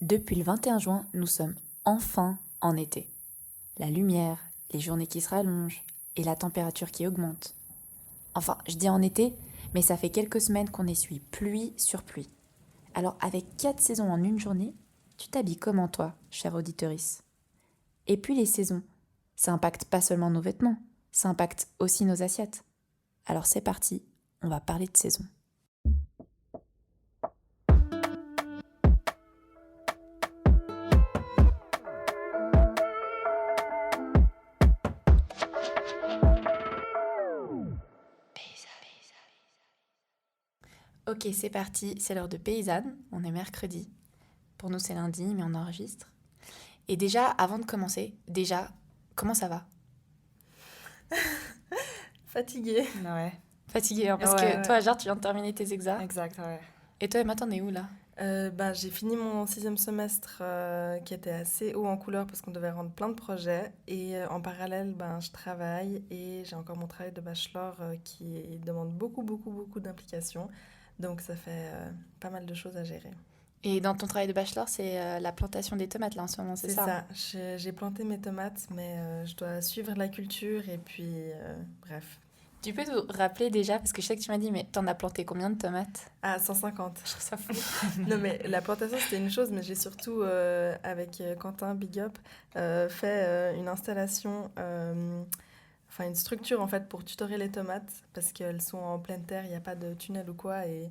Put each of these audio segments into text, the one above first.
Depuis le 21 juin, nous sommes enfin en été. La lumière, les journées qui se rallongent et la température qui augmente. Enfin, je dis en été, mais ça fait quelques semaines qu'on essuie pluie sur pluie. Alors avec 4 saisons en une journée, tu t'habilles comment toi, chère auditorice? Et puis les saisons, ça impacte pas seulement nos vêtements, ça impacte aussi nos assiettes. Alors c'est parti, on va parler de saison. Ok, c'est parti, c'est l'heure de paysanne, on est mercredi. Pour nous c'est lundi, mais on enregistre. Et déjà, avant de commencer, comment ça va? Fatiguée. Ouais, Fatiguée, hein, parce Ouais, que ouais. toi, genre, tu viens de terminer tes examens. exact, ouais. Et toi, Emma, t'en es où là? J'ai fini mon 6e semestre qui était assez haut en couleur parce qu'on devait rendre plein de projets. Et en parallèle, je travaille et j'ai encore mon travail de bachelor qui demande beaucoup d'implication. Donc ça fait pas mal de choses à gérer. Et dans ton travail de bachelor, c'est la plantation des tomates là en ce moment, c'est ça? ça. J'ai planté mes tomates, mais je dois suivre la culture et puis bref. Tu peux nous rappeler déjà, parce que je sais que tu m'as dit, mais t'en as planté combien de tomates? Ah, 150. Je trouve ça fou. Non, mais la plantation, c'était une chose, mais j'ai surtout, avec Quentin Big Up, fait une installation, enfin une structure en fait pour tutorer les tomates, parce qu'elles sont en pleine terre, il n'y a pas de tunnel ou quoi, et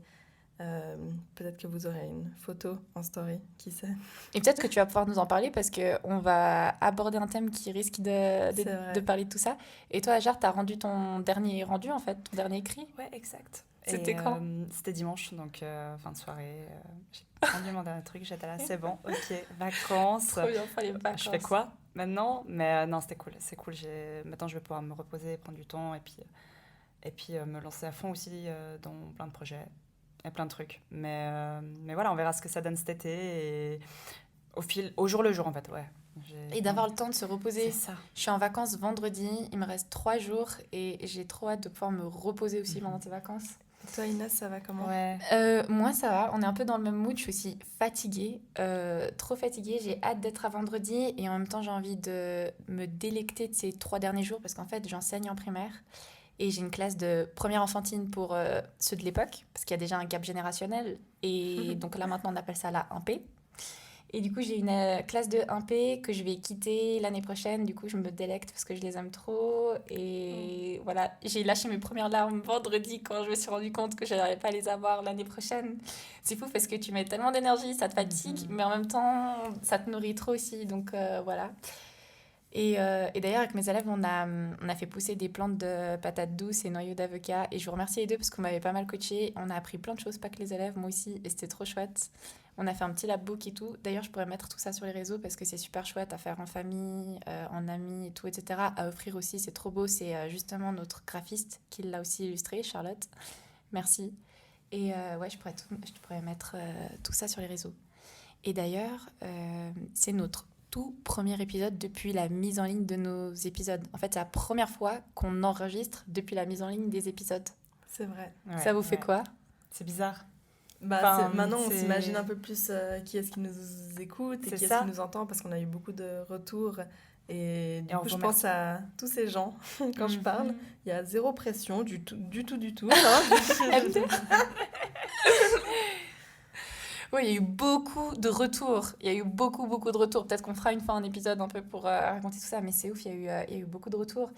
peut-être que vous aurez une photo en story, qui sait. Et peut-être que tu vas pouvoir nous en parler parce qu'on va aborder un thème qui risque C'est vrai. de parler de tout ça. Et toi, Ajar, t'as rendu ton dernier rendu en fait, ton dernier écrit. Ouais, exact. C'était quand? C'était dimanche, donc fin de soirée. J'ai rendu mon dernier truc, j'étais là, c'est bon, ok, vacances. Trop bien pour les vacances. Je fais quoi maintenant? Mais non, c'était cool, c'est cool. Maintenant, je vais pouvoir me reposer, prendre du temps et puis me lancer à fond aussi dans plein de projets et plein de trucs. Mais voilà, on verra ce que ça donne cet été et au jour le jour en fait, ouais. Et d'avoir le temps de se C'est reposer. ça. Je suis en vacances vendredi, il me reste 3 jours et j'ai trop hâte de pouvoir me reposer aussi pendant tes vacances. Toi, Inès, ça va comment? Ouais. Moi ça va, on est un peu dans le même mood, je suis aussi fatiguée, trop fatiguée, j'ai hâte d'être à vendredi et en même temps j'ai envie de me délecter de ces 3 derniers jours parce qu'en fait j'enseigne en primaire et j'ai une classe de première enfantine pour ceux de l'époque parce qu'il y a déjà un gap générationnel et donc là maintenant on appelle ça la 1P. Et du coup, j'ai une classe de 1P que je vais quitter l'année prochaine. Du coup, je me délecte parce que je les aime trop. Et voilà, j'ai lâché mes premières larmes vendredi quand je me suis rendu compte que je n'allais pas les avoir l'année prochaine. C'est fou parce que tu mets tellement d'énergie, ça te fatigue, mais en même temps, ça te nourrit trop aussi. Donc voilà. Et d'ailleurs, avec mes élèves, on a fait pousser des plantes de patates douces et noyaux d'avocat. Et je vous remercie les deux parce qu'on m'avait pas mal coaché. On a appris plein de choses, pas que les élèves, moi aussi. Et c'était trop chouette. On a fait un petit labbook et tout. D'ailleurs, je pourrais mettre tout ça sur les réseaux parce que c'est super chouette à faire en famille, en amis et tout, etc. À offrir aussi, c'est trop beau. C'est justement notre graphiste qui l'a aussi illustré, Charlotte. Merci. Et ouais, je pourrais mettre tout ça sur les réseaux. Et d'ailleurs, c'est notre tout premier épisode depuis la mise en ligne de nos épisodes. En fait, c'est la première fois qu'on enregistre depuis la mise en ligne des épisodes. C'est vrai. Ouais, Ça vous fait ouais. quoi? C'est bizarre. Maintenant, on c'est- s'imagine un peu plus qui est-ce qui nous écoute et C'est qui est-ce ça. qui nous entend parce qu'on a eu beaucoup de retours. Et du Et on coup, vous je pense remercie. à tous ces gens quand je parle. Il y a zéro pression, du tout, du tout, du tout. Oui, il y a eu beaucoup de retours. Il y a eu beaucoup de retours. Peut-être qu'on fera une fois un épisode un peu pour raconter tout ça, mais c'est ouf, il y a eu beaucoup de retours.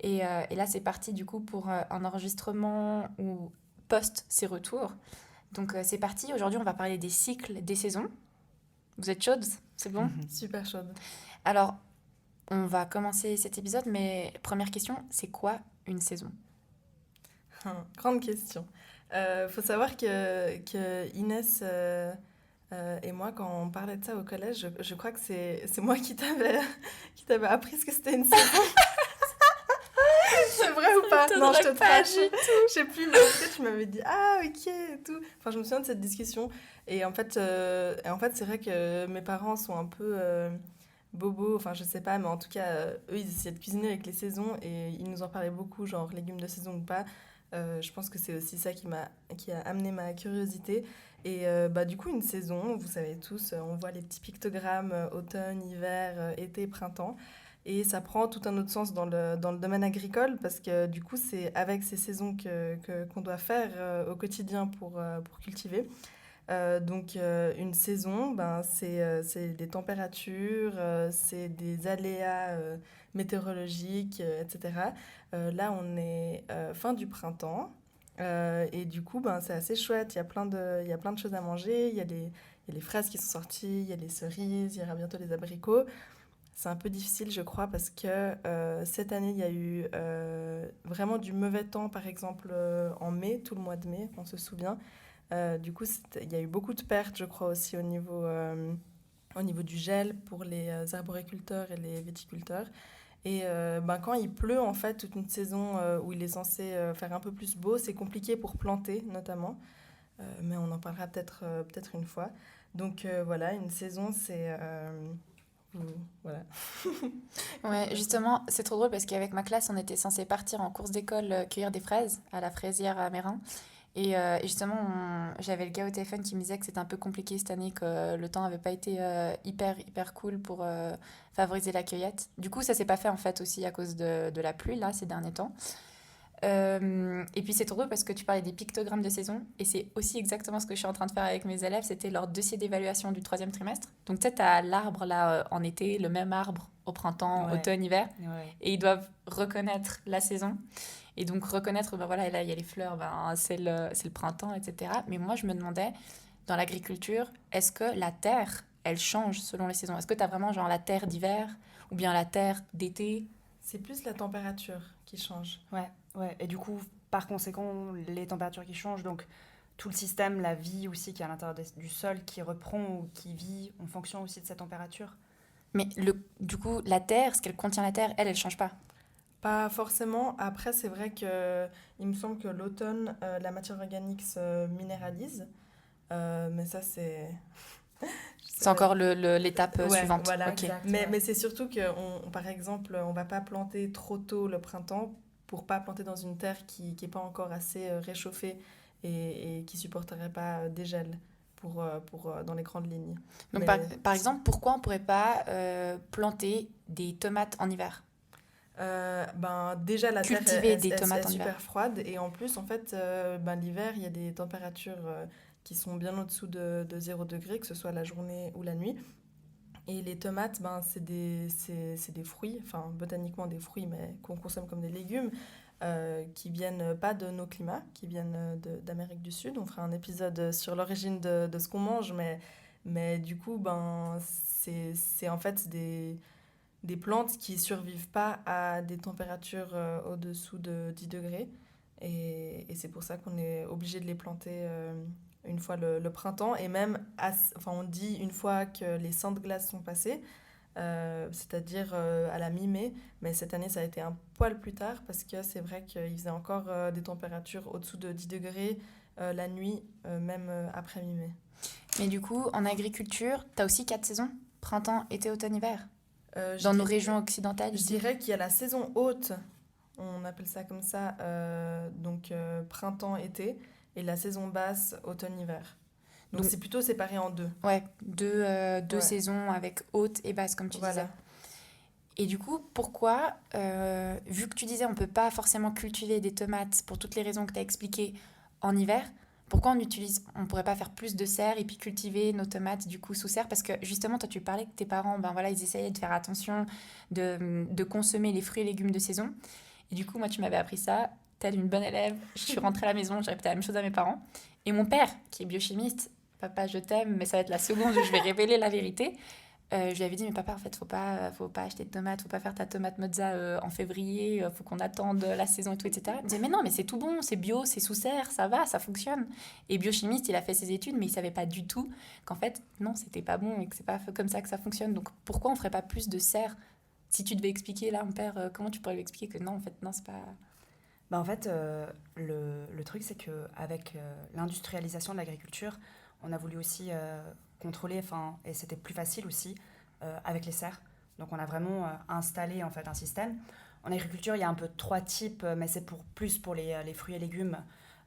Et là, c'est parti du coup pour un enregistrement où post ces retours. Donc c'est parti. Aujourd'hui, on va parler des cycles, des saisons. Vous êtes chaudes? C'est bon? Super chaude. Alors, on va commencer cet épisode, mais première question, c'est quoi une saison? Grande question. Faut savoir que Inès et moi, quand on parlait de ça au collège, je crois que c'est moi qui t'avais appris ce que c'était une saison. C'est vrai ou pas? Non, je te pas trash. Je sais plus, mais en fait, tu m'avais dit ah ok et tout. Enfin, je me souviens de cette discussion. Et en fait, c'est vrai que mes parents sont un peu bobos. Enfin, je sais pas, mais en tout cas, eux, ils essayaient de cuisiner avec les saisons et ils nous en parlaient beaucoup, genre légumes de saison ou pas. Je pense que c'est aussi ça qui a amené ma curiosité. Et du coup, une saison, vous savez tous, on voit les petits pictogrammes automne, hiver, été, printemps. Et ça prend tout un autre sens dans le domaine agricole parce que du coup, c'est avec ces saisons qu'on doit faire au quotidien pour cultiver. Une saison, c'est des températures, c'est des aléas météorologiques, etc. Là, on est fin du printemps. Et du coup, c'est assez chouette. Il y a plein de choses à manger. Il y a les fraises qui sont sorties, il y a les cerises, il y aura bientôt les abricots. C'est un peu difficile, je crois, parce que cette année, il y a eu vraiment du mauvais temps, par exemple en mai, tout le mois de mai, on se souvient. Du coup, il y a eu beaucoup de pertes, je crois, aussi au niveau du gel pour les arboriculteurs et les viticulteurs. Et quand il pleut, en fait, toute une saison où il est censé faire un peu plus beau, c'est compliqué pour planter, notamment. Mais on en parlera peut-être une fois. Donc voilà, une saison, c'est... voilà. Ouais, justement, c'est trop drôle parce qu'avec ma classe, on était censé partir en course d'école cueillir des fraises à la fraisière à Mérin. Et justement, j'avais le gars au téléphone qui me disait que c'était un peu compliqué cette année, que le temps n'avait pas été hyper cool pour favoriser la cueillette. Du coup, ça s'est pas fait en fait aussi à cause de la pluie là ces derniers temps. Et puis c'est trop drôle parce que tu parlais des pictogrammes de saison et c'est aussi exactement ce que je suis en train de faire avec mes élèves. C'était leur dossier d'évaluation du troisième trimestre. Donc tu sais, t'as l'arbre là en été, le même arbre au printemps, Ouais. automne, hiver, Ouais. et ils doivent reconnaître la saison. Et donc reconnaître, voilà, là il y a les fleurs, c'est le printemps, etc. Mais moi je me demandais, dans l'agriculture, est-ce que la terre, elle change selon les saisons? Est-ce que tu as vraiment genre la terre d'hiver ou bien la terre d'été? C'est plus la température qui change. Ouais. Et du coup, par conséquent, les températures qui changent, donc tout le système, la vie aussi qui est à l'intérieur du sol, qui reprend ou qui vit en fonction aussi de cette température. Mais du coup, la terre, ce qu'elle contient la terre, elle change pas. Pas forcément. Après, c'est vrai que il me semble que l'automne, la matière organique se minéralise. Mais ça, c'est... je sais C'est pas. encore l'étape Ouais, suivante. voilà. Ok. Mais c'est surtout que, par exemple, on va pas planter trop tôt le printemps pour pas planter dans une terre qui est pas encore assez réchauffée et qui supporterait pas des gels dans les grandes lignes. Donc, Mais par exemple, pourquoi on pourrait pas planter des tomates en hiver? déjà, la terre, Cultiver des tomates est en hiver. super froide. Et en plus, en fait, l'hiver, il y a des températures qui sont bien au-dessous de 0 degré, que ce soit la journée ou la nuit. Et les tomates, c'est des fruits, enfin botaniquement des fruits, mais qu'on consomme comme des légumes, qui viennent pas de nos climats, qui viennent d'Amérique du Sud. On fera un épisode sur l'origine de ce qu'on mange, mais du coup, c'est en fait des plantes qui survivent pas à des températures au-dessous de 10 degrés. Et c'est pour ça qu'on est obligé de les planter une fois le printemps. Et même, enfin, on dit une fois que les sangs de glace sont passés, c'est-à-dire à la mi-mai. Mais cette année, ça a été un poil plus tard parce que c'est vrai qu'il faisait encore des températures au-dessous de 10 degrés la nuit, même après mi-mai. Mais du coup, en agriculture, tu as aussi 4 saisons? Printemps, été, automne, hiver? Je Dans nos dirais- régions occidentales Je ici? dirais qu'il y a la saison haute, on appelle ça comme ça, printemps-été, et la saison basse, automne-hiver. Donc Donc, c'est plutôt séparé en deux. ouais, deux Ouais, saisons avec haute et basse, comme tu disais. voilà. Et du coup, pourquoi, vu que tu disais on peut pas forcément cultiver des tomates pour toutes les raisons que tu as expliquées en hiver, pourquoi on pourrait pas faire plus de serre et puis cultiver nos tomates du coup sous serre? Parce que justement, toi tu parlais que tes parents, ben voilà, ils essayaient de faire attention, de consommer les fruits et légumes de saison. Et du coup, moi tu m'avais appris ça, telle une bonne élève, je suis rentrée à la maison, j'ai répété la même chose à mes parents. Et mon père, qui est biochimiste, papa je t'aime, mais ça va être la seconde où je vais révéler la vérité. Je lui avais dit, mais papa, en fait, faut pas acheter de tomates, faut pas faire ta tomate mozza en février, faut qu'on attende la saison et tout, etc. Il me disait, mais non, mais c'est tout bon, c'est bio, c'est sous serre, ça va, ça fonctionne. Et biochimiste, il a fait ses études, mais il savait pas du tout qu'en fait, non, c'était pas bon et que c'est pas comme ça que ça fonctionne. Donc pourquoi on ferait pas plus de serre? Si tu devais expliquer là, mon père, comment tu pourrais lui expliquer que non, en fait, non, c'est pas. En fait, le truc, c'est qu'avec l'industrialisation de l'agriculture, on a voulu aussi contrôler, et c'était plus facile aussi avec les serres. Donc on a vraiment installé en fait un système En agriculture, il y a un peu 3 types, mais c'est plus pour les fruits et légumes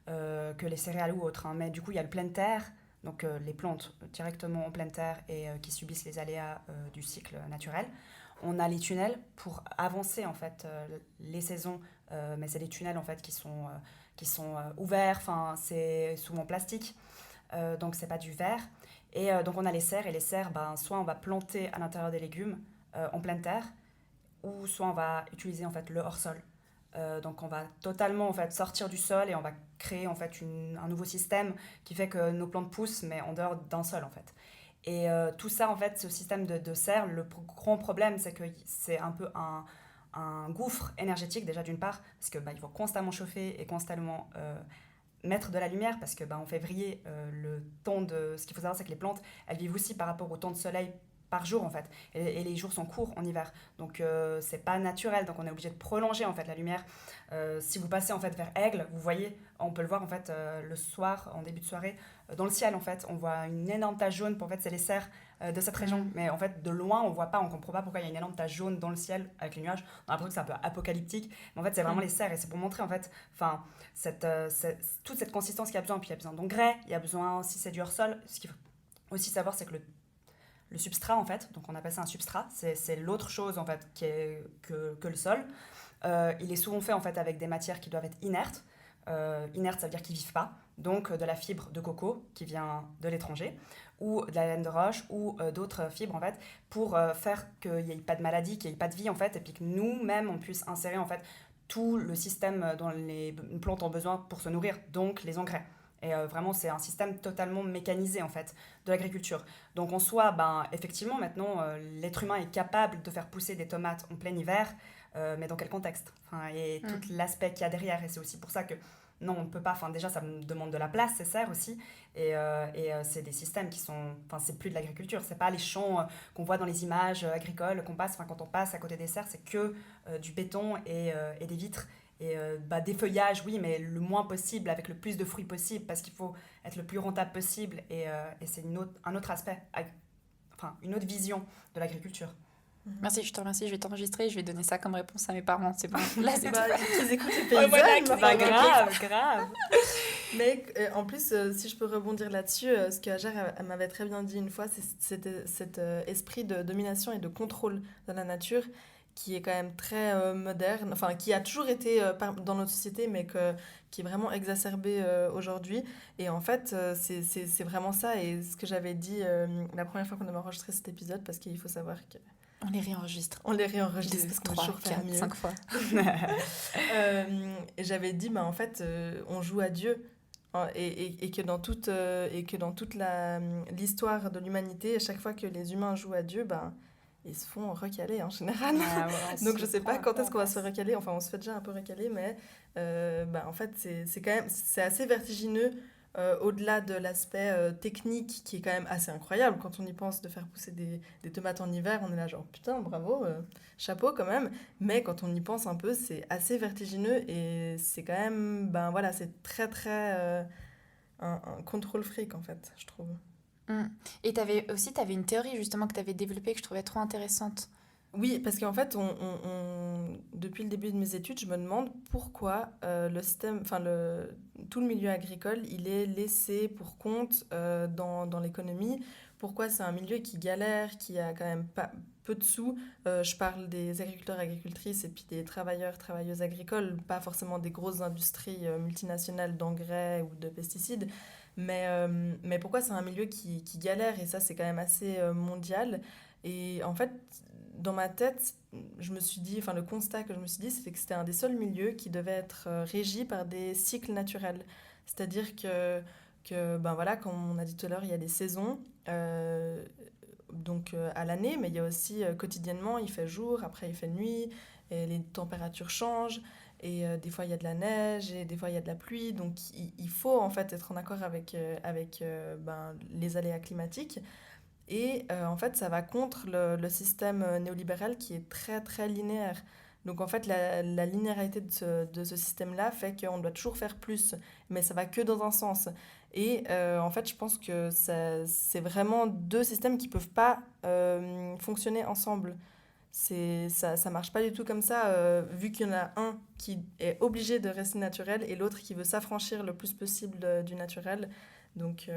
que les céréales ou autres, hein. Mais du coup, il y a le pleine terre, donc les plantes directement en pleine terre et qui subissent les aléas du cycle naturel. On a les tunnels pour avancer en fait les saisons, mais c'est des tunnels en fait qui sont ouverts, enfin c'est souvent plastique, donc c'est pas du verre. Et donc on a les serres, et les serres, ben, soit on va planter à l'intérieur des légumes en pleine terre, ou soit on va utiliser en fait le hors-sol. Donc on va totalement en fait sortir du sol et on va créer en fait un nouveau système qui fait que nos plantes poussent, mais en dehors d'un sol en fait. Et tout ça, en fait, ce système de serre, le grand problème, c'est que c'est un peu un gouffre énergétique, déjà d'une part, parce que il faut constamment chauffer et constamment mettre de la lumière, parce que en février, le temps de... Ce qu'il faut savoir, c'est que les plantes, elles vivent aussi par rapport au temps de soleil par jour, en fait. Et les jours sont courts en hiver. Donc, c'est pas naturel. Donc, on est obligé de prolonger, en fait, la lumière. Si vous passez, en fait, vers Aigle, vous voyez, on peut le voir, en fait, le soir, en début de soirée, dans le ciel, en fait, on voit une énorme tache jaune. En fait, c'est les serres de cette région. Mais en fait, de loin, on voit pas, on comprend pas pourquoi il y a une énorme tache jaune dans le ciel avec les nuages. On a l'impression que c'est un peu apocalyptique. Mais en fait, c'est vraiment les serres. Et c'est pour montrer, en fait, toute cette consistance qu'il y a besoin. Puis, il y a besoin d'engrais, il y a besoin, si c'est du hors-sol. Ce qu'il faut aussi savoir, c'est que le substrat, en fait, donc on appelle ça un substrat, c'est l'autre chose, en fait, que le sol. Il est souvent fait, en fait, avec des matières qui doivent être inertes. Inerte, ça veut dire qu'ils ne vivent pas. Donc, de la fibre de coco qui vient de l'étranger, ou de la laine de roche, ou d'autres fibres, en fait, pour faire qu'il n'y ait pas de maladie, qu'il n'y ait pas de vie, en fait, et puis que nous-mêmes, on puisse insérer, en fait, tout le système dont les plantes ont besoin pour se nourrir, donc les engrais. Et vraiment, c'est un système totalement mécanisé, en fait, de l'agriculture. Donc, en soi, effectivement, maintenant, l'être humain est capable de faire pousser des tomates en plein hiver, mais dans quel contexte, et tout l'aspect qu'il y a derrière. Et c'est aussi pour ça que, non, on ne peut pas... Déjà, ça me demande de la place, c'est serre aussi. Et c'est des systèmes qui sont... c'est plus de l'agriculture. C'est pas les champs qu'on voit dans les images agricoles qu'on passe. Quand on passe à côté des serres, c'est que du béton et des vitres. Et des feuillages, oui, mais le moins possible, avec le plus de fruits possible, parce qu'il faut être le plus rentable possible. Et c'est un autre aspect, une autre vision de l'agriculture. Merci, je te remercie, je vais t'enregistrer, je vais donner ça comme réponse à mes parents, c'est bon. Là, c'est tout. Ils écoutent les paysannes. Voilà, grave. Mais en plus, si je peux rebondir là-dessus, ce que Hajar elle m'avait très bien dit une fois, c'est cet esprit de domination et de contrôle de la nature qui est quand même très moderne, enfin qui a toujours été dans notre société, mais qui est vraiment exacerbé aujourd'hui. Et en fait, c'est vraiment ça. Et ce que j'avais dit la première fois qu'on avait enregistré cet épisode, parce qu'il faut savoir que... On les réenregistre. On les réenregistre parce qu'on veut toujours faire mieux. 5 fois. Et j'avais dit, en fait, on joue à Dieu. Et que dans toute l'histoire de l'humanité, à chaque fois que les humains jouent à Dieu, ils se font recaler en général. Donc je sais pas quand est-ce qu'on va se faire recaler. Enfin, on se fait déjà un peu recaler, mais en fait, c'est assez vertigineux. Au-delà de l'aspect technique qui est quand même assez incroyable quand on y pense, de faire pousser des tomates en hiver, on est là genre putain bravo, chapeau quand même, mais quand on y pense un peu c'est assez vertigineux et c'est quand même c'est très très un contrôle freak en fait, je trouve. Et t'avais une théorie justement que tu avais développée que je trouvais trop intéressante. Oui, parce qu'en fait, depuis le début de mes études, je me demande pourquoi le système, tout le milieu agricole, il est laissé pour compte dans l'économie. Pourquoi c'est un milieu qui galère, qui a quand même pas peu de sous. Je parle des agriculteurs, agricultrices et puis des travailleurs, travailleuses agricoles, pas forcément des grosses industries multinationales d'engrais ou de pesticides. Mais pourquoi c'est un milieu qui galère, et ça c'est quand même assez mondial. Et en fait, dans ma tête, je me suis dit, le constat que je me suis dit, c'était que c'était un des seuls milieux qui devait être régi par des cycles naturels. C'est-à-dire que comme on a dit tout à l'heure, il y a des saisons, à l'année, mais il y a aussi quotidiennement, il fait jour, après il fait nuit, et les températures changent, et des fois il y a de la neige, et des fois il y a de la pluie, donc il faut en fait être en accord avec les aléas climatiques. Et en fait, ça va contre le système néolibéral qui est très, très linéaire. Donc en fait, la linéarité de ce système-là fait qu'on doit toujours faire plus, mais ça va que dans un sens. Et en fait, je pense que c'est vraiment deux systèmes qui ne peuvent pas fonctionner ensemble. ça marche pas du tout comme ça, vu qu'il y en a un qui est obligé de rester naturel et l'autre qui veut s'affranchir le plus possible du naturel. Donc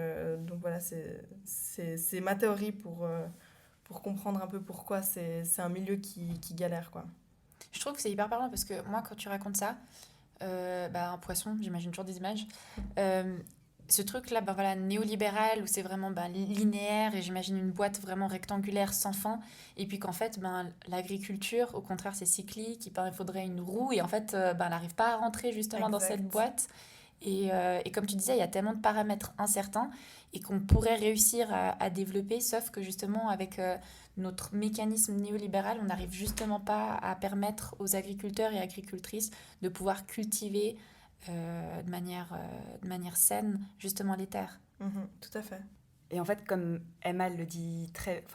voilà, c'est ma théorie pour comprendre un peu pourquoi c'est un milieu qui galère, quoi. Je trouve que c'est hyper parlant parce que moi, quand tu racontes ça, un poisson, j'imagine toujours des images. Euh, Ce truc-là, voilà, néolibéral, où c'est vraiment linéaire, et j'imagine une boîte vraiment rectangulaire sans fin, et puis qu'en fait, l'agriculture, au contraire, c'est cyclique, il faudrait une roue, et en fait, elle n'arrive pas à rentrer justement dans cette Exact. boîte. Et comme tu disais, il y a tellement de paramètres incertains, et qu'on pourrait réussir à développer, sauf que justement, avec notre mécanisme néolibéral, on n'arrive justement pas à permettre aux agriculteurs et agricultrices de pouvoir cultiver de manière saine, justement, les terres. Mhm, tout à fait. Et en fait, comme Emma le dit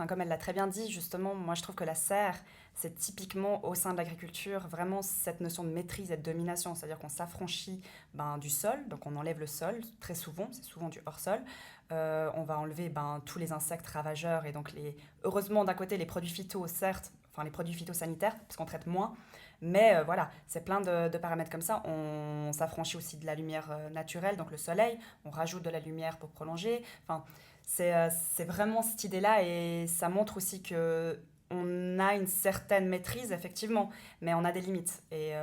comme elle l'a très bien dit, justement, moi je trouve que la serre, c'est typiquement au sein de l'agriculture vraiment cette notion de maîtrise et de domination, c'est-à-dire qu'on s'affranchit du sol, donc on enlève le sol très souvent, c'est souvent du hors-sol. On va enlever tous les insectes ravageurs et donc heureusement d'un côté les produits phyto, certes, enfin les produits phytosanitaires, parce qu'on traite moins, mais voilà, c'est plein de paramètres comme ça. On s'affranchit aussi de la lumière naturelle, donc le soleil, on rajoute de la lumière pour prolonger. Enfin, c'est vraiment cette idée-là et ça montre aussi que on a une certaine maîtrise, effectivement, mais on a des limites. Et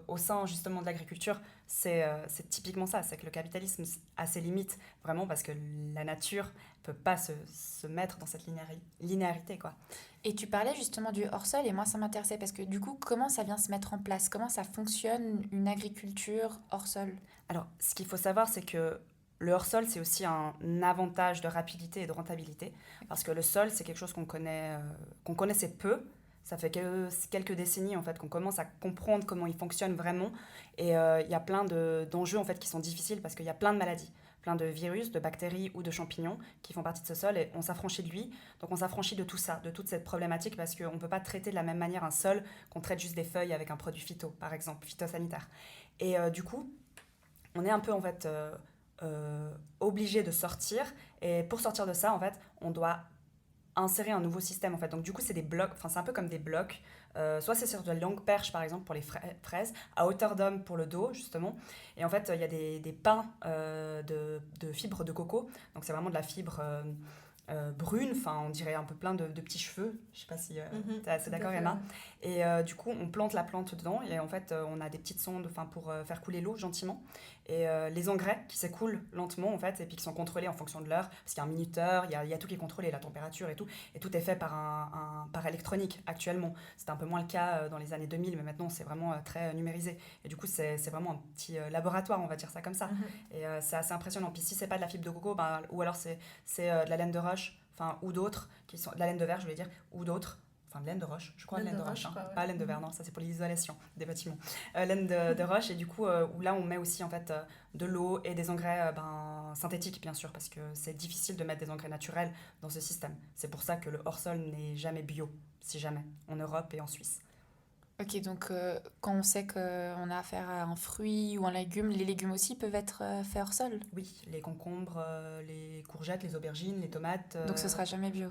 au sein justement de l'agriculture, c'est typiquement ça, c'est que le capitalisme a ses limites, vraiment, parce que la nature ne peut pas se mettre dans cette linéarité, quoi. Et tu parlais justement du hors-sol, et moi ça m'intéressait parce que du coup, comment ça vient se mettre en place? Comment ça fonctionne une agriculture hors-sol? Alors, ce qu'il faut savoir, c'est que le hors-sol, c'est aussi un avantage de rapidité et de rentabilité, parce que le sol, c'est quelque chose qu'on connaissait peu. Ça fait quelques décennies en fait qu'on commence à comprendre comment il fonctionne vraiment, et il y a plein d'enjeux en fait qui sont difficiles parce qu'il y a plein de maladies, plein de virus, de bactéries ou de champignons qui font partie de ce sol et on s'affranchit de lui. Donc on s'affranchit de tout ça, de toute cette problématique parce qu'on ne peut pas traiter de la même manière un sol qu'on traite juste des feuilles avec un produit phyto, par exemple, phytosanitaire. Et du coup, on est un peu en fait obligé de sortir. Et pour sortir de ça, en fait, on doit insérer un nouveau système en fait. Donc du coup, c'est des blocs, enfin c'est un peu comme des blocs. Soit c'est sur de la longue perche par exemple pour les fraises, à hauteur d'homme pour le dos justement. Et en fait, il y a des pains de fibres de coco. Donc c'est vraiment de la fibre brune, enfin on dirait un peu plein de petits cheveux. Je sais pas si tu es assez d'accord, Emma. Et du coup, on plante la plante dedans et en fait, on a des petites sondes pour faire couler l'eau gentiment. Et les engrais qui s'écoulent lentement en fait et puis qui sont contrôlés en fonction de l'heure parce qu'il y a un minuteur, il y a tout qui est contrôlé, la température et tout est fait par électronique actuellement. C'était un peu moins le cas dans les années 2000 mais maintenant c'est vraiment très numérisé et du coup c'est vraiment un petit laboratoire, on va dire ça comme ça. Et c'est assez impressionnant. Puis si c'est pas de la fibre de coco ou alors c'est de la laine de roche, enfin ou d'autres qui sont de la laine de verre je voulais dire, ou d'autres. Enfin, de laine de roche, je crois, laine de roche, hein. Pas laine de verre, non, ça c'est pour l'isolation des bâtiments. Laine de roche, et du coup, où là on met aussi en fait de l'eau et des engrais synthétiques, bien sûr, parce que c'est difficile de mettre des engrais naturels dans ce système. C'est pour ça que le hors-sol n'est jamais bio, si jamais, en Europe et en Suisse. Ok, donc quand on sait qu'on a affaire à un fruit ou un légume, les légumes aussi peuvent être faits hors sol. Oui, les concombres, les courgettes, les aubergines, les tomates. Donc ce sera jamais bio.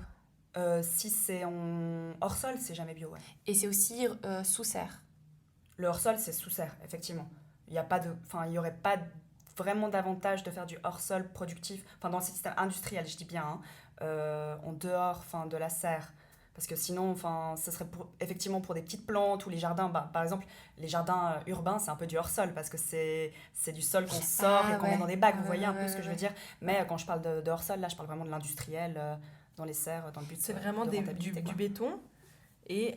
Si c'est en hors-sol, c'est jamais bio, ouais. Et c'est aussi sous serre. Le hors-sol, c'est sous serre, effectivement. Il y aurait pas vraiment d'avantage de faire du hors-sol productif, enfin dans le système industriel, je dis bien, hein, en dehors, de la serre. Parce que sinon, ce serait effectivement pour des petites plantes ou les jardins. Par exemple, les jardins urbains, c'est un peu du hors-sol parce que c'est du sol qu'on sort et qu'on met dans des bacs. Vous voyez un peu ce que je veux dire. Mais quand je parle de hors-sol, là, je parle vraiment de l'industriel, dans les serres, dans le but c'est vraiment de du rentabilité, quoi. béton et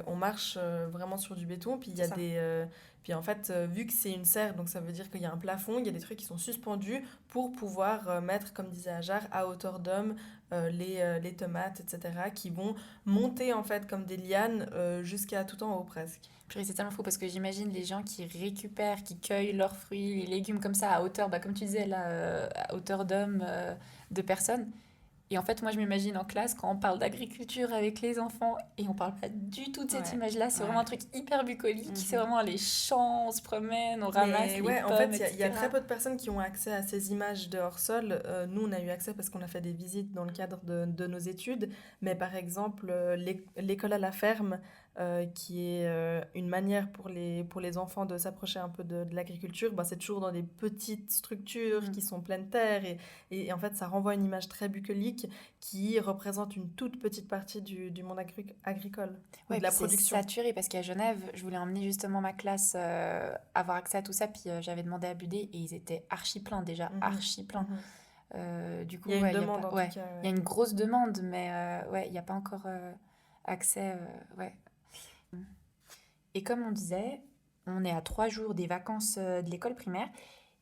on marche vraiment sur du béton. Puis il y a C'est ça. puis en fait, vu que c'est une serre, donc ça veut dire qu'il y a un plafond, il y a des trucs qui sont suspendus pour pouvoir mettre, comme disait Ajar, à hauteur d'homme les tomates, etc., qui vont monter en fait comme des lianes jusqu'à tout en haut presque. Purée, c'est tellement fou parce que j'imagine les gens qui récupèrent, qui cueillent leurs fruits, les légumes comme ça à hauteur, comme tu disais là, à hauteur d'homme, de personnes. Et en fait, moi, je m'imagine en classe quand on parle d'agriculture avec les enfants et on parle pas du tout de cette Ouais, image-là. C'est ouais. vraiment un truc hyper bucolique. C'est Mhm. vraiment les champs, on se promène, on ramasse Mais les ouais, en pommes, fait, il y a très etc. peu de personnes qui ont accès à ces images de hors-sol. Nous, on a eu accès parce qu'on a fait des visites dans le cadre de nos études. Mais par exemple, l'école à la ferme, qui est une manière pour les enfants de s'approcher un peu de l'agriculture, bah, c'est toujours dans des petites structures qui Mm. sont pleines terre. Et en fait, ça renvoie une image très bucolique qui représente une toute petite partie du monde agricole ou Ouais, de puis la c'est production. saturé parce qu'à Genève, je voulais emmener justement ma classe avoir accès à tout ça, puis j'avais demandé à Budé et ils étaient archi pleins déjà, Mhm, archi pleins. mhm. Du Il y coup, a une ouais, il y a demande pas, en tout ouais, cas. il y a Ouais. une grosse demande, mais ouais, il n'y a pas encore accès, ouais. Et comme on disait, on est à 3 jours des vacances de l'école primaire.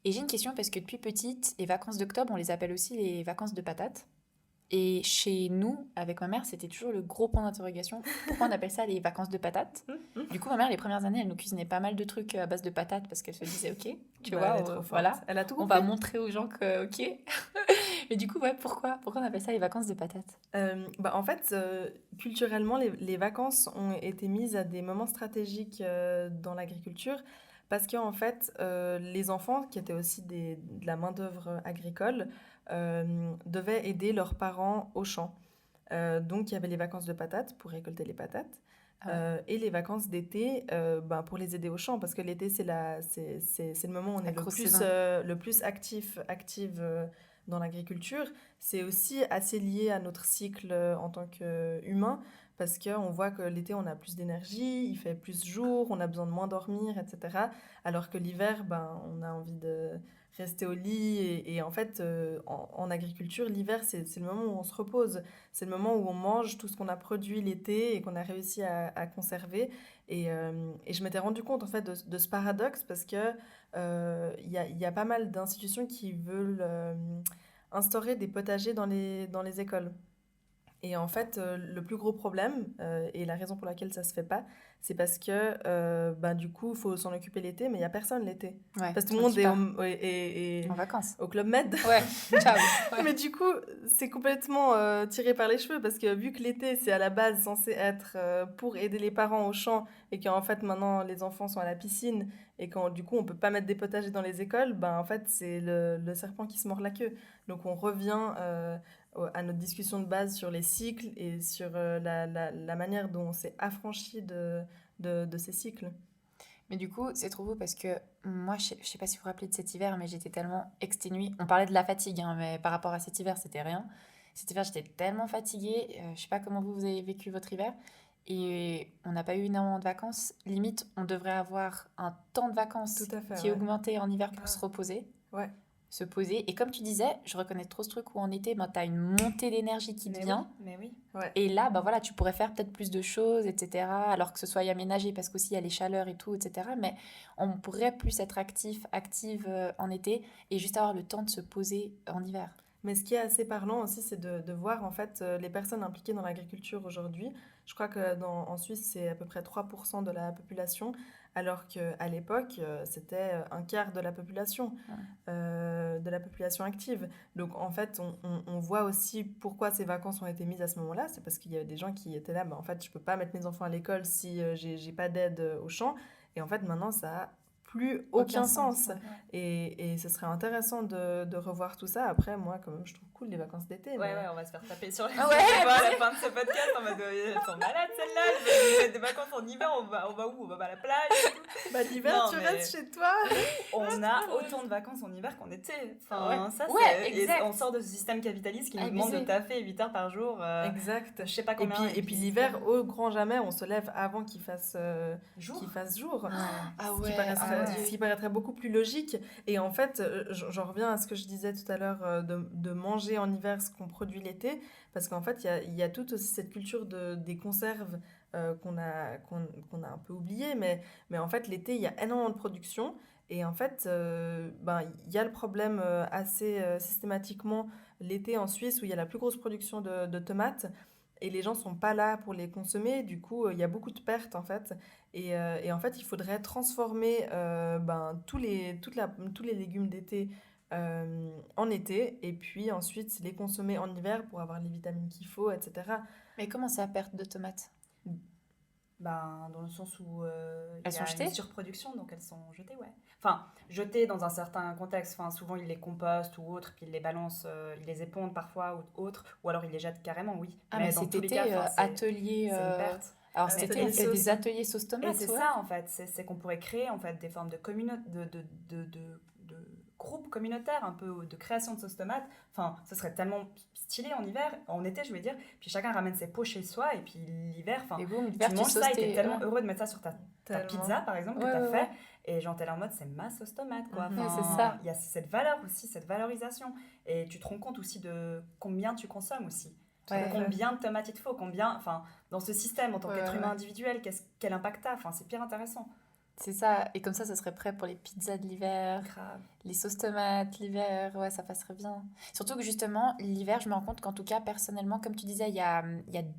Et j'ai une question parce que depuis petite, les vacances d'octobre, on les appelle aussi les vacances de patates. Et chez nous, avec ma mère, c'était toujours le gros point d'interrogation. Pourquoi on appelle ça les vacances de patates? Du coup, ma mère, les premières années, elle nous cuisinait pas mal de trucs à base de patates parce qu'elle se disait, ok, tu Bah, elle vois, est trop forte. voilà, Elle a tout on va compris. montrer aux gens que, ok. Mais du coup, ouais, pourquoi on appelle ça les vacances de patates? Bah, en fait, culturellement, les vacances ont été mises à des moments stratégiques dans l'agriculture parce qu'en fait, les enfants, qui étaient aussi de la main-d'œuvre agricole, devaient aider leurs parents au champ. Donc, il y avait les vacances de patates pour récolter les patates. Ah ouais, Et les vacances d'été ben, pour les aider au champ, parce que l'été, c'est le moment où on la est grosse saison. le plus active dans l'agriculture. C'est aussi assez lié à notre cycle en tant qu'humain, parce qu'on voit que l'été, on a plus d'énergie, il fait plus jour, on a besoin de moins dormir, etc. Alors que l'hiver, ben, on a envie de rester au lit. Et en fait, en agriculture, l'hiver, c'est le moment où on se repose. C'est le moment où on mange tout ce qu'on a produit l'été et qu'on a réussi à conserver. Et je m'étais rendu compte en fait de ce paradoxe parce que il y a pas mal d'institutions qui veulent instaurer des potagers dans les écoles. Et en fait, le plus gros problème, et la raison pour laquelle ça se fait pas, c'est parce que ben, du coup, il faut s'en occuper l'été, mais il n'y a personne l'été. Ouais, Parce que tout tout le le monde monde qui est part en est vacances. au Club Med. Ouais, ciao. Ouais. Mais du coup, c'est complètement tiré par les cheveux parce que vu que l'été, c'est à la base censé être pour aider les parents au champ et qu'en fait maintenant les enfants sont à la piscine et quand du coup on peut pas mettre des potagers dans les écoles, ben en fait c'est le serpent qui se mord la queue. Donc on revient à notre discussion de base sur les cycles et sur la manière dont on s'est affranchi de ces cycles. Mais du coup, c'est trop beau parce que moi, je sais pas si vous vous rappelez de cet hiver, mais j'étais tellement exténuée. On parlait de la fatigue, hein, mais par rapport à cet hiver, c'était rien. Cet hiver, j'étais tellement fatiguée. Je sais pas comment vous avez vécu votre hiver. Et on n'a pas eu énormément de vacances. Limite, on devrait avoir un temps de Tout vacances à fait, qui est ouais. augmenté en hiver pour se Grave. reposer. Ouais. Se poser. Et comme tu disais, je reconnais trop ce truc où en été, ben, tu as une montée d'énergie qui te Mais vient. oui, mais oui. Ouais. Et là, bah voilà, tu pourrais faire peut-être plus de choses, etc. Alors que ce soit aménagé, parce qu'aussi il y a les chaleurs et tout, etc. Mais on pourrait plus être active en été et juste avoir le temps de se poser en hiver. Mais ce qui est assez parlant aussi, c'est de voir en fait les personnes impliquées dans l'agriculture aujourd'hui. Je crois que en Suisse, c'est à peu près 3% de la population, alors qu'à l'époque, c'était un quart Ouais. de la population active. Donc en fait, on voit aussi pourquoi ces vacances ont été mises à ce moment-là. C'est parce qu'il y avait des gens qui étaient là, bah, en fait, je peux pas mettre mes enfants à l'école si j'ai pas d'aide au champ. Et en fait, maintenant, ça a plus Aucun aucun sens. sens. Ouais. Et ce serait intéressant de revoir tout ça. Après, moi, quand même, je trouve cool les vacances d'été. Ouais, Mais... ouais, on va se faire taper sur les Ah doigts ouais, à la fin de ce podcast en mode elles sont malades celles-là, elles veulent des vacances en hiver, on va où? On va à la plage et tout. Bah, l'hiver, Non, tu mais restes chez toi. on a autant de vacances en hiver qu'en été. Enfin, ça Ouais, c'est. Et exact. on sort de ce système capitaliste qui nous demande de Abusé. taffer 8 heures par jour. Exact. Je sais pas Et combien. puis l'hiver, au grand jamais, on se lève avant Jour. qu'il fasse jour. Ah Ce qui ouais, paraîtrait, ah mon Dieu. ce qui paraîtrait beaucoup plus logique. Et en fait, j'en reviens à ce que je disais tout à l'heure de manger en hiver ce qu'on produit l'été, parce qu'en fait, il y a toute aussi cette culture des conserves qu'on a un peu oublié, mais en fait, l'été, il y a énormément de production. Et en fait, ben, il y a le problème assez systématiquement l'été en Suisse où il y a la plus grosse production de tomates. Et les gens sont pas là pour les consommer, du coup il y a beaucoup de pertes en fait. Et en fait il faudrait transformer ben, tous les légumes d'été en été et puis ensuite les consommer en hiver pour avoir les vitamines qu'il faut, etc. Mais comment ça, perte de tomates? Ben, dans le sens où il Elles y sont a jetées? une surproduction, donc elles sont jetées, ouais. Enfin, jetées dans un certain contexte. Enfin, souvent, ils les compostent ou autre, puis ils les balancent, ils les épondent parfois ou autre, ou alors ils les jettent carrément, oui. Ah, mais Mais dans cet tous les cas, été, enfin, atelier... c'est une perte. Alors cet été, on Atelier fait sauce. des ateliers sauce Et tomate, c'est ouais. ça, en fait, c'est qu'on pourrait créer en fait des formes de, de groupes communautaires, un peu de création de sauce tomate. Enfin, ce serait tellement stylé en hiver, en été, je veux dire. Puis chacun ramène ses pots chez soi, et puis l'hiver, enfin, Et boum, tu l'hiver, tu manges sauces ça et t'es tes... tellement Ouais, heureux de mettre ça sur ta Tellement. pizza, par exemple, que ouais, t'as ouais, fait. ouais. Et genre, t'es là en mode, c'est ma sauce tomate, quoi. Mhm. Ouais, c'est Enfin, ça. il y a cette valeur aussi, cette valorisation. Et tu te rends compte aussi de combien tu consommes aussi. Ouais. Combien de tomates il te faut, combien, enfin, dans ce système, en tant Ouais, qu'être ouais, humain ouais. individuel, quel impact t'as. Enfin, c'est pire intéressant. C'est ça. Et comme ça serait prêt pour les pizzas de l'hiver, Grave. les sauces tomates l'hiver. Ouais, ça passerait bien. Surtout que justement, l'hiver, je me rends compte qu'en tout cas, personnellement, comme tu disais, il y a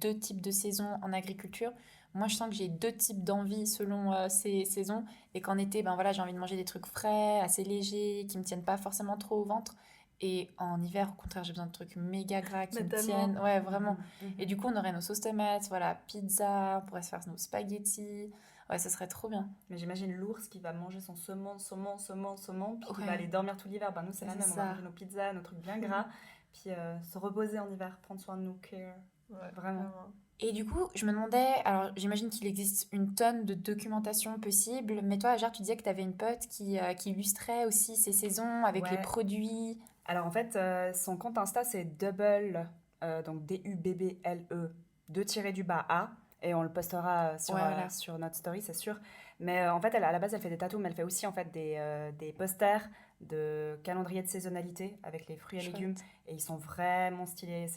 deux types de saisons en agriculture. Moi, je sens que j'ai deux types d'envie selon ces saisons. Et qu'en été, ben voilà, j'ai envie de manger des trucs frais, assez légers, qui me tiennent pas forcément trop au ventre. Et en hiver, au contraire, j'ai besoin de trucs méga gras qui Mais me tellement. tiennent. Ouais, vraiment. Mhm. Et du coup, on aurait nos sauces tomates, voilà, pizza, on pourrait se faire nos spaghettis. Ouais, ce serait trop bien. Mais j'imagine l'ours qui va manger son saumon, puis qui Ouais. va aller dormir tout l'hiver. Ben, nous, c'est la C'est même. On va ça. manger nos pizzas, nos trucs bien gras, puis se reposer en hiver, prendre soin de nous, care. Ouais, Vraiment. Et du coup, je me demandais, alors j'imagine qu'il existe une tonne de documentation possible, mais toi, genre, tu disais que tu avais une pote qui illustrait aussi ces saisons avec les Ouais. produits. Alors en fait, son compte Insta, c'est double, donc DUBBLE, 2-du-bas A, et on le postera Ouais, voilà. sur notre story, c'est sûr. Mais en fait, à la base, elle fait des tatous, mais elle fait aussi en fait des posters de calendrier de saisonnalité avec les fruits et Chouette. légumes, et ils sont vraiment stylés.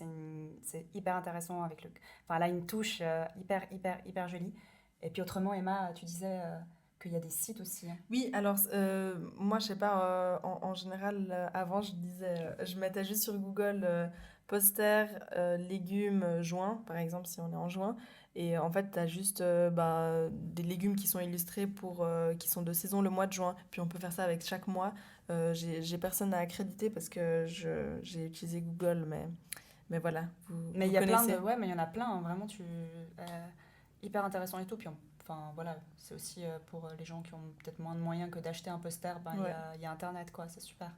C'est hyper intéressant avec le. Enfin, elle a une touche hyper jolie. Et puis autrement, Emma, tu disais qu'il y a des sites aussi, hein. Oui, alors moi je sais pas, en général avant je mettais juste sur Google poster légumes juin, par exemple si on est en juin, et en fait tu as juste des légumes qui sont illustrés qui sont de saison le mois de juin, puis on peut faire ça avec chaque mois. J'ai personne à accréditer parce que j'ai utilisé Google, mais voilà, Mais vous il y a plein connaissez. de. Ouais, mais il y en a plein, hein, vraiment, hyper intéressant et tout. Puis, enfin, voilà, c'est aussi pour les gens qui ont peut-être moins de moyens que d'acheter un poster, ben, Ouais. il y a Internet, quoi, c'est super.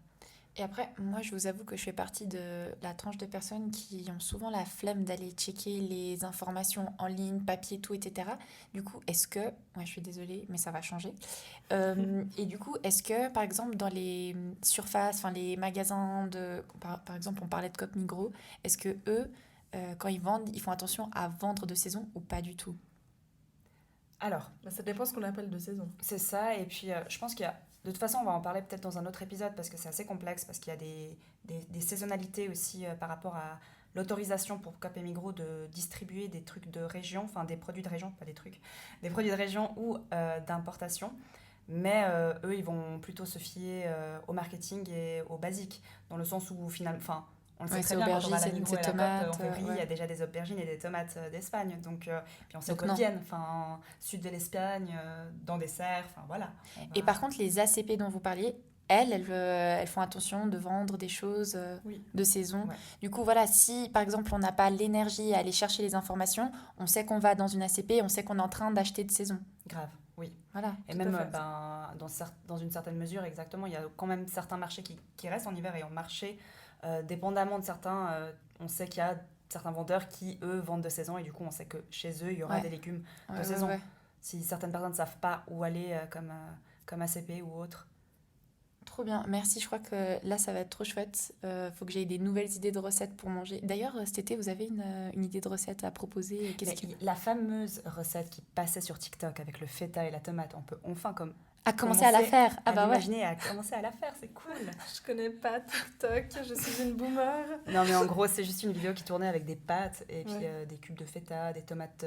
Et après, moi, je vous avoue que je fais partie de la tranche de personnes qui ont souvent la flemme d'aller checker les informations en ligne, papier, tout, etc. Du coup, est-ce que, ouais, je suis désolée, mais ça va changer. Et du coup, est-ce que, par exemple, dans les surfaces, enfin les magasins par exemple, on parlait de Coop Migros, est-ce que eux, quand ils vendent, ils font attention à vendre de saison ou pas du tout? Alors, Bah, ça dépend ce qu'on appelle de saison. c'est ça, et puis je pense qu'il y a. De toute façon, on va en parler peut-être dans un autre épisode parce que c'est assez complexe, parce qu'il y a des saisonnalités aussi par rapport à l'autorisation pour Coop et Migros de distribuer des trucs de région, enfin des produits de région, pas des trucs, des produits de région ou d'importation. Mais eux, ils vont plutôt se fier au marketing et au basique, dans le sens où finalement, enfin, on le sait Ouais, très c'est bien quand on va à la aubergines, Migros et c'est à la Coop, en tomates, février, il y a ouais. déjà des aubergines et des tomates d'Espagne. Donc, puis on sait Donc d'où elles non. viennent, enfin, sud de l'Espagne, dans des serres, enfin voilà. Et par contre, les ACP dont vous parliez, elles font attention de vendre des choses Oui. de saison. Ouais. Du coup, voilà, si par exemple on n'a pas l'énergie à aller chercher les informations, on sait qu'on va dans une ACP, on sait qu'on est en train d'acheter de saison. Grave, oui. Voilà. Et Tout même à fait. dans une certaine mesure, exactement, il y a quand même certains marchés qui restent en hiver et en marché, dépendamment de certains, on sait qu'il y a certains vendeurs qui, eux, vendent de saison et du coup, on sait que chez eux, il y aura Ouais. des légumes de Ouais, saison. ouais. Si certaines personnes ne savent pas où aller, comme ACP ou autre. Trop bien, merci. Je crois que là, ça va être trop chouette. Faut que j'aie des nouvelles idées de recettes pour manger. D'ailleurs, cet été, vous avez une idée de recette à proposer? Mais la fameuse recette qui passait sur TikTok avec le feta et la tomate, on peut enfin À commencer à la faire. Ah bah ouais. l'imaginer et à commencer à la faire, c'est cool. Je connais pas TikTok, je suis une boomer. Non mais en gros c'est juste une vidéo qui tournait avec des pâtes et puis Ouais. des cubes de feta, des tomates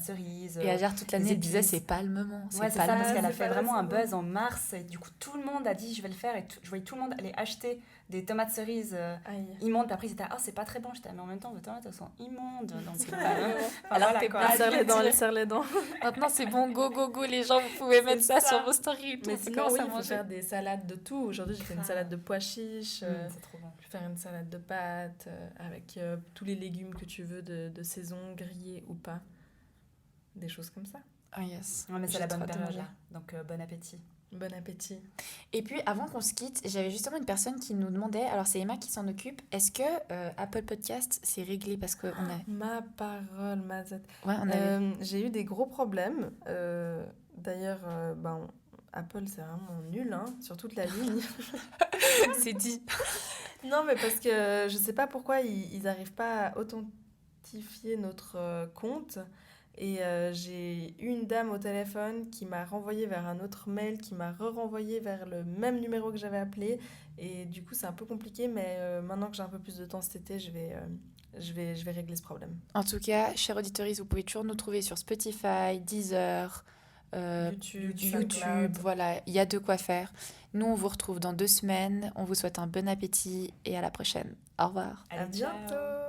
cerises. Et Ajar, toute l'année, des elle disait épices. c'est pas le moment. Ouais, c'est pas ça, le parce moment. qu'elle a c'est fait pas la vraiment un saison. buzz en mars et du coup tout le monde a dit je vais le faire et je voyais tout le monde aller acheter des tomates cerises Aïe. immondes. Puis après, ils étaient « Ah, c'est pas très bon ». J'étais « Mais en même temps, vos tomates, elles sont immondes. » Donc, Alors, t'es quoi. pas Il serre les dents. Maintenant, c'est bon, go, go, go, les gens, vous pouvez mettre ça ça. sur vos stories et tout. Mais faut sinon, commencer oui, à il faut manger. faire des salades de tout. Aujourd'hui, j'ai fait une salade de pois chiches. C'est trop bon. Je vais faire une salade de pâtes avec tous les légumes que tu veux de saison, grillés ou pas. Des choses comme ça. Oh yes. Ouais, mais c'est J'ai la bonne trop hâte de période, manger. là. Donc, bon appétit. Bon appétit. Et puis, avant qu'on se quitte, j'avais justement une personne qui nous demandait, alors c'est Emma qui s'en occupe, est-ce que Apple Podcast, c'est réglé parce qu'on a... Ma parole, Mazette. Ouais, on avait... J'ai eu des gros problèmes. D'ailleurs, Apple, c'est vraiment nul, hein, sur toute la ligne. c'est dit. Non, mais parce que je sais pas pourquoi ils n'arrivent pas à authentifier notre compte. Et j'ai une dame au téléphone qui m'a renvoyé vers un autre mail, qui m'a renvoyé vers le même numéro que j'avais appelé. Et du coup, c'est un peu compliqué, mais maintenant que j'ai un peu plus de temps cet été, je vais régler ce problème. En tout cas, chers auditeurs, vous pouvez toujours nous trouver sur Spotify, Deezer, YouTube, voilà, il y a de quoi faire. Nous, on vous retrouve dans 2 semaines. On vous souhaite un bon appétit et à la prochaine. Au revoir. À bientôt.